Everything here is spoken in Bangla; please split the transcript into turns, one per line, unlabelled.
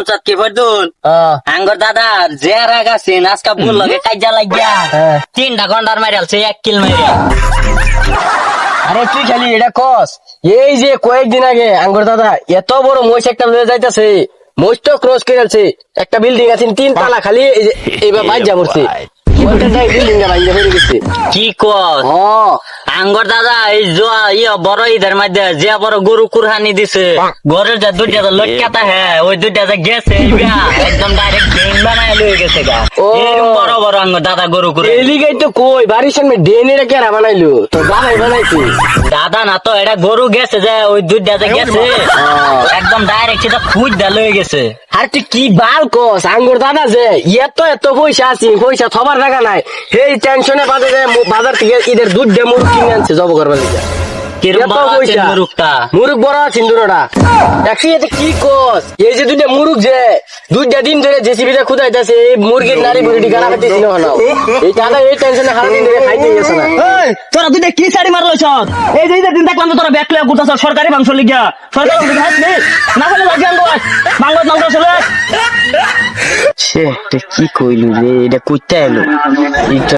বুঝছত কি ফরদুন আঙ্গর দাদা যে রাগ আছে আজকা বল লগে কাজা লাগিয়া 3টা ঘন্টার মাইরালছে 1 কিল মাইরা।
আরে তুই খালি এটা কস, এই যে কয়েকদিন আগে আঙ্গুর দাদা এত বড় মহিষ একটা লয়ে যাইতেছে, মহিষটা ক্রস করে আছে, একটা বিল্ডিং আছে 3 তালা, খালি এইবার বাইর যা মরছে
কি কস? আঙ্গর দাদা এই বড় ঈদের মধ্যে যে বড় গরু কুরহানি দিছে, গরুর যে দুইটা লটকাতা হ্যাঁ ওই দুইটা গেছে একদম ডাইরেক্ট গেম বানায় লয়ে গেছে গা। বড় বড় আঙ্গর দাদা গরু কুরহানি
এলিগাই তো কই বাড়ির সামনে ডেনেরা কেরা বানাইলো, তো দাদাই বানাইছে।
দাদা না তো এটা গরু গেছে যে ওই দুইটা গেছে একদম ডাইরেক্ট সেটা খুঁজ দা লয়ে গেছে।
আর তুই কি বাল কস, আঙ্গুর দাদা যে এত পয়সা আছে, পয়সা থবার টাকা নাই, এই টেনশনে বাজার থেকে ঈদের দুধ দিয়ে মুরগ কিনে আনছে জব করবার লিগে। মুরগ বড় সিন্দুরটা একসাথে কি কস, এই যে দুইটা মুরগ যে 2টা দিন ধরে জেসিবিটা খুদাইতেছে, এই মুরগির নারী বুড়ি গানা খাইতেছি না, এই দাদা এই টেনশনে সারা দিন ধরে খাইতে গেছে না।
তোরা দুইটা কি সারি মারলো সব, এই যে দিন দেখলাম তো তোরা ব্যাক লিয়া গুতাছ সরকারি মাংস লিগা, সরকারি মাংস না হলে লাগিয়ে আনবো বাংলা মাংস চলে।
সে কি কইলু রে, এটা কইতে এলো